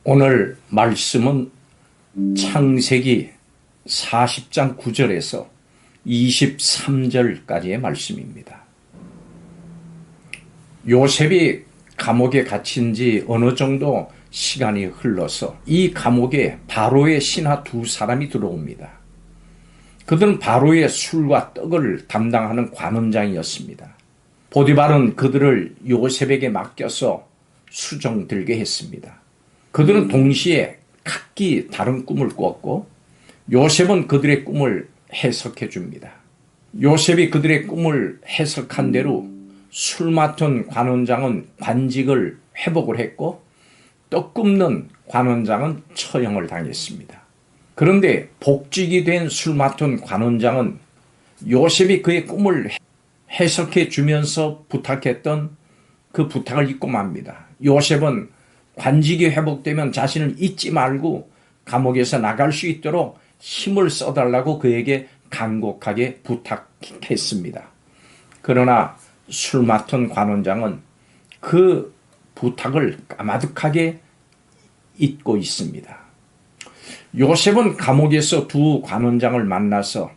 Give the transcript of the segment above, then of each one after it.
오늘 말씀은 창세기 40장 9절에서 23절까지의 말씀입니다. 요셉이 감옥에 갇힌 지 어느 정도 시간이 흘러서 이 감옥에 바로의 신하 두 사람이 들어옵니다. 그들은 바로의 술과 떡을 담당하는 관원장이었습니다. 보디발은 그들을 요셉에게 맡겨서 수정들게 했습니다. 그들은 동시에 각기 다른 꿈을 꾸었고 요셉은 그들의 꿈을 해석해 줍니다. 요셉이 그들의 꿈을 해석한 대로 술 맡은 관원장은 관직을 회복을 했고 떡 굽는 관원장은 처형을 당했습니다. 그런데 복직이 된 술 맡은 관원장은 요셉이 그의 꿈을 해석해 주면서 부탁했던 그 부탁을 잊고 맙니다. 요셉은 관직이 회복되면 자신을 잊지 말고 감옥에서 나갈 수 있도록 힘을 써달라고 그에게 간곡하게 부탁했습니다. 그러나 술 맡은 관원장은 그 부탁을 까마득하게 잊고 있습니다. 요셉은 감옥에서 두 관원장을 만나서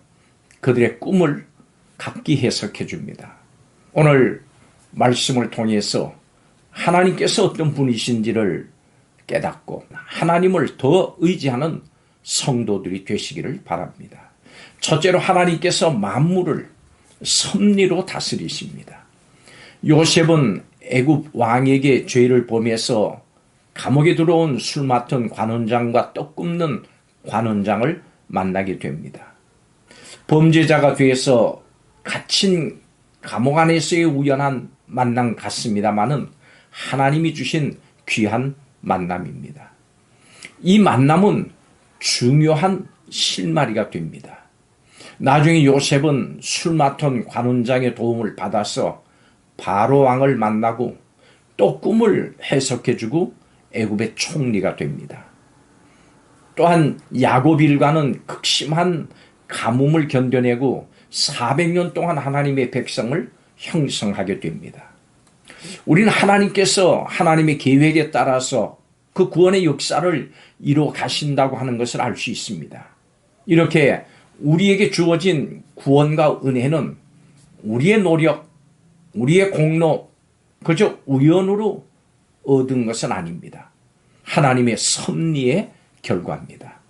그들의 꿈을 각기 해석해 줍니다. 오늘 말씀을 통해서 하나님께서 어떤 분이신지를 깨닫고 하나님을 더 의지하는 성도들이 되시기를 바랍니다. 첫째로 하나님께서 만물을 섭리로 다스리십니다. 요셉은 애굽 왕에게 죄를 범해서 감옥에 들어온 술 맡은 관원장과 떡 굽는 관원장을 만나게 됩니다. 범죄자가 돼서 갇힌 감옥 안에서의 우연한 만남 같습니다마는 하나님이 주신 귀한 만남입니다. 이 만남은 중요한 실마리가 됩니다. 나중에 요셉은 술 맡은 관원장의 도움을 받아서 바로 왕을 만나고 또 꿈을 해석해주고 애굽의 총리가 됩니다. 또한 야곱 일가는 극심한 가뭄을 견뎌내고 400년 동안 하나님의 백성을 형성하게 됩니다. 우리는 하나님께서 하나님의 계획에 따라서 그 구원의 역사를 이루어 가신다고 하는 것을 알 수 있습니다. 이렇게 우리에게 주어진 구원과 은혜는 우리의 노력, 우리의 공로, 그저 우연으로 얻은 것은 아닙니다. 하나님의 섭리의 결과입니다.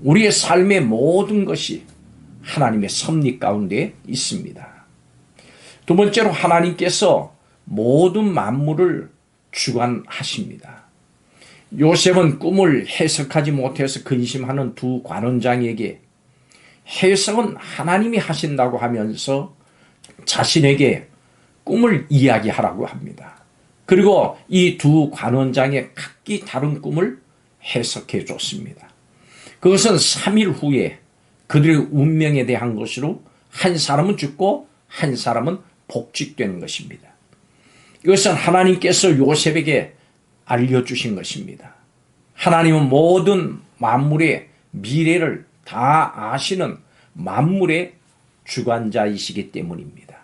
우리의 삶의 모든 것이 하나님의 섭리 가운데 있습니다. 두 번째로 하나님께서 모든 만물을 주관하십니다. 요셉은 꿈을 해석하지 못해서 근심하는 두 관원장에게 해석은 하나님이 하신다고 하면서 자신에게 꿈을 이야기하라고 합니다. 그리고 이 두 관원장의 각기 다른 꿈을 해석해 줬습니다. 그것은 3일 후에 그들의 운명에 대한 것으로 한 사람은 죽고 한 사람은 복직되는 것입니다. 이것은 하나님께서 요셉에게 알려주신 것입니다. 하나님은 모든 만물의 미래를 다 아시는 만물의 주관자이시기 때문입니다.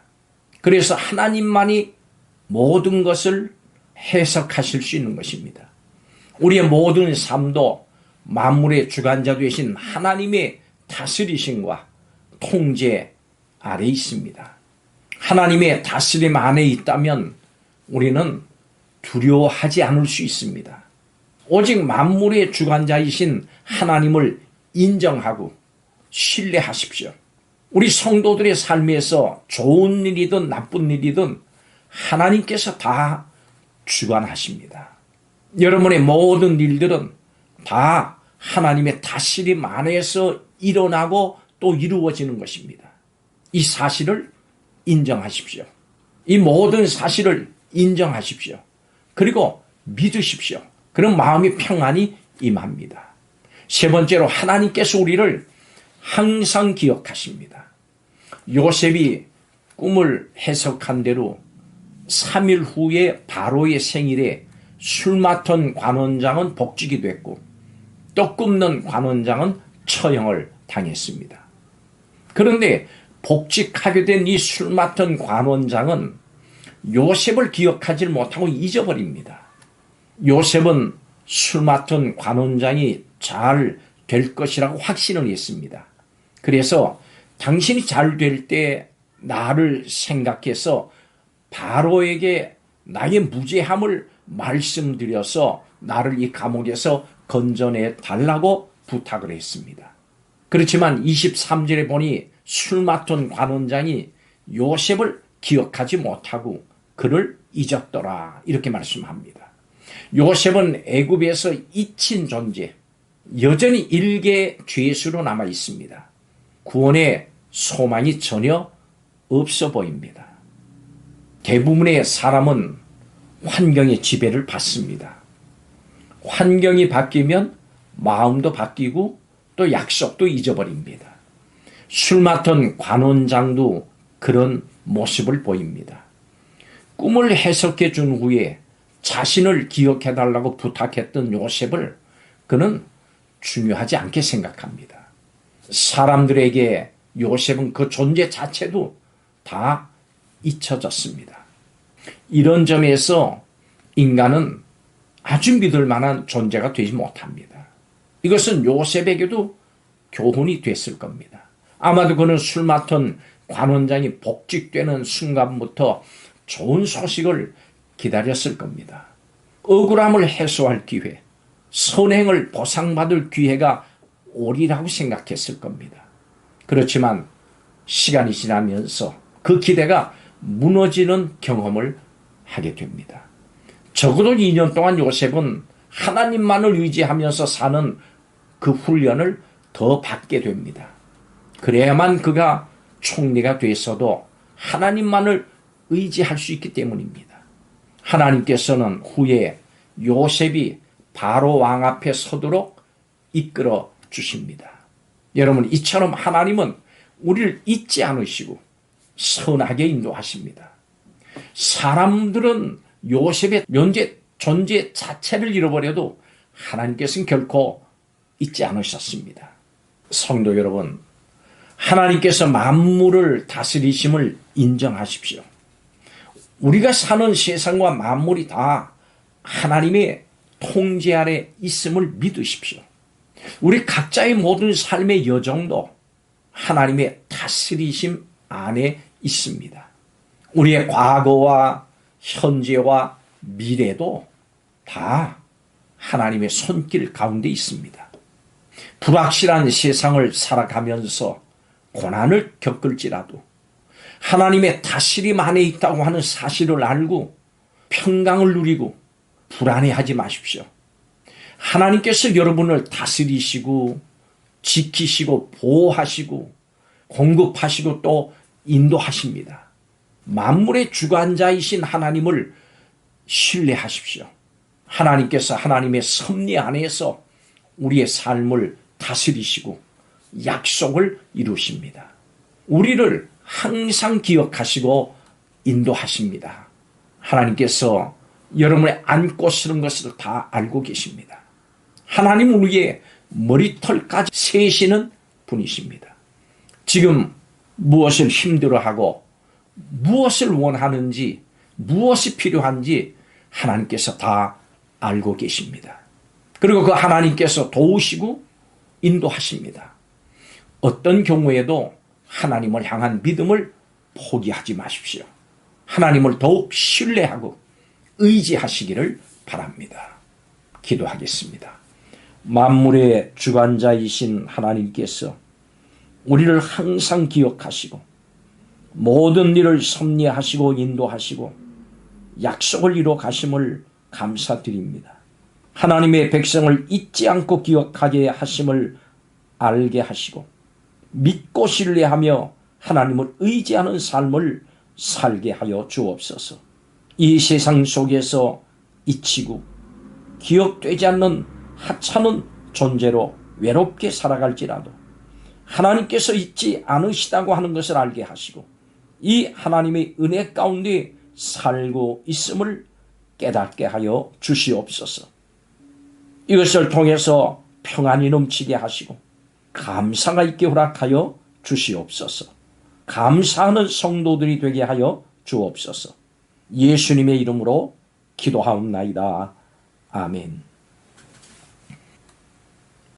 그래서 하나님만이 모든 것을 해석하실 수 있는 것입니다. 우리의 모든 삶도 만물의 주관자 되신 하나님의 다스리심과 통제 아래 있습니다. 하나님의 다스림 안에 있다면 우리는 두려워하지 않을 수 있습니다. 오직 만물의 주관자이신 하나님을 인정하고 신뢰하십시오. 우리 성도들의 삶에서 좋은 일이든 나쁜 일이든 하나님께서 다 주관하십니다. 여러분의 모든 일들은 다 하나님의 다스림 안에서 일어나고 또 이루어지는 것입니다. 이 사실을 인정하십시오. 이 모든 사실을 인정하십시오. 그리고 믿으십시오. 그런 마음의 평안이 임합니다. 세 번째로 하나님께서 우리를 항상 기억하십니다. 요셉이 꿈을 해석한 대로 3일 후에 바로의 생일에 술 맡은 관원장은 복직이 됐고 떡 굽는 관원장은 처형을 당했습니다. 그런데 복직하게 된 이 술 맡은 관원장은 요셉을 기억하지 못하고 잊어버립니다. 요셉은 술 맡은 관원장이 잘 될 것이라고 확신을 했습니다. 그래서 당신이 잘 될 때 나를 생각해서 바로에게 나의 무죄함을 말씀드려서 나를 이 감옥에서 건져내 달라고 부탁을 했습니다. 그렇지만 23절에 보니 술 맡은 관원장이 요셉을 기억하지 못하고 그를 잊었더라 이렇게 말씀합니다. 요셉은 애굽에서 잊힌 존재, 여전히 일개 죄수로 남아 있습니다. 구원의 소망이 전혀 없어 보입니다. 대부분의 사람은 환경의 지배를 받습니다. 환경이 바뀌면 마음도 바뀌고 또 약속도 잊어버립니다. 술 맡은 관원장도 그런 모습을 보입니다. 꿈을 해석해 준 후에 자신을 기억해 달라고 부탁했던 요셉을 그는 중요하지 않게 생각합니다. 사람들에게 요셉은 그 존재 자체도 다 잊혀졌습니다. 이런 점에서 인간은 아주 믿을 만한 존재가 되지 못합니다. 이것은 요셉에게도 교훈이 됐을 겁니다. 아마도 그는 술 맡은 관원장이 복직되는 순간부터 좋은 소식을 기다렸을 겁니다. 억울함을 해소할 기회, 선행을 보상받을 기회가 오리라고 생각했을 겁니다. 그렇지만 시간이 지나면서 그 기대가 무너지는 경험을 하게 됩니다. 적어도 2년 동안 요셉은 하나님만을 의지하면서 사는 그 훈련을 더 받게 됩니다. 그래야만 그가 총리가 됐어도 하나님만을 의지할 수 있기 때문입니다. 하나님께서는 후에 요셉이 바로 왕 앞에 서도록 이끌어 주십니다. 여러분, 이처럼 하나님은 우리를 잊지 않으시고 선하게 인도하십니다. 사람들은 요셉의 존재 자체를 잃어버려도 하나님께서는 결코 잊지 않으셨습니다. 성도 여러분, 하나님께서 만물을 다스리심을 인정하십시오. 우리가 사는 세상과 만물이 다 하나님의 통제 아래 있음을 믿으십시오. 우리 각자의 모든 삶의 여정도 하나님의 다스리심 안에 있습니다. 우리의 과거와 현재와 미래도 다 하나님의 손길 가운데 있습니다. 불확실한 세상을 살아가면서 고난을 겪을지라도 하나님의 다스림 안에 있다고 하는 사실을 알고 평강을 누리고 불안해하지 마십시오. 하나님께서 여러분을 다스리시고 지키시고 보호하시고 공급하시고 또 인도하십니다. 만물의 주관자이신 하나님을 신뢰하십시오. 하나님께서 하나님의 섭리 안에서 우리의 삶을 다스리시고 약속을 이루십니다. 우리를 항상 기억하시고 인도하십니다. 하나님께서 여러분의 안고 쓰는 것을 다 알고 계십니다. 하나님은 우리의 머리털까지 세시는 분이십니다. 지금 무엇을 힘들어하고 무엇을 원하는지 무엇이 필요한지 하나님께서 다 알고 계십니다. 그리고 그 하나님께서 도우시고 인도하십니다. 어떤 경우에도 하나님을 향한 믿음을 포기하지 마십시오. 하나님을 더욱 신뢰하고 의지하시기를 바랍니다. 기도하겠습니다. 만물의 주관자이신 하나님께서 우리를 항상 기억하시고 모든 일을 섭리하시고 인도하시고 약속을 이루어 가심을 감사드립니다. 하나님의 백성을 잊지 않고 기억하게 하심을 알게 하시고 믿고 신뢰하며 하나님을 의지하는 삶을 살게 하여 주옵소서. 이 세상 속에서 잊히고 기억되지 않는 하찮은 존재로 외롭게 살아갈지라도 하나님께서 잊지 않으시다고 하는 것을 알게 하시고 이 하나님의 은혜 가운데 살고 있음을 깨닫게 하여 주시옵소서. 이것을 통해서 평안이 넘치게 하시고 감사가 있게 허락하여 주시옵소서. 감사하는 성도들이 되게 하여 주옵소서. 예수님의 이름으로 기도하옵나이다. 아멘.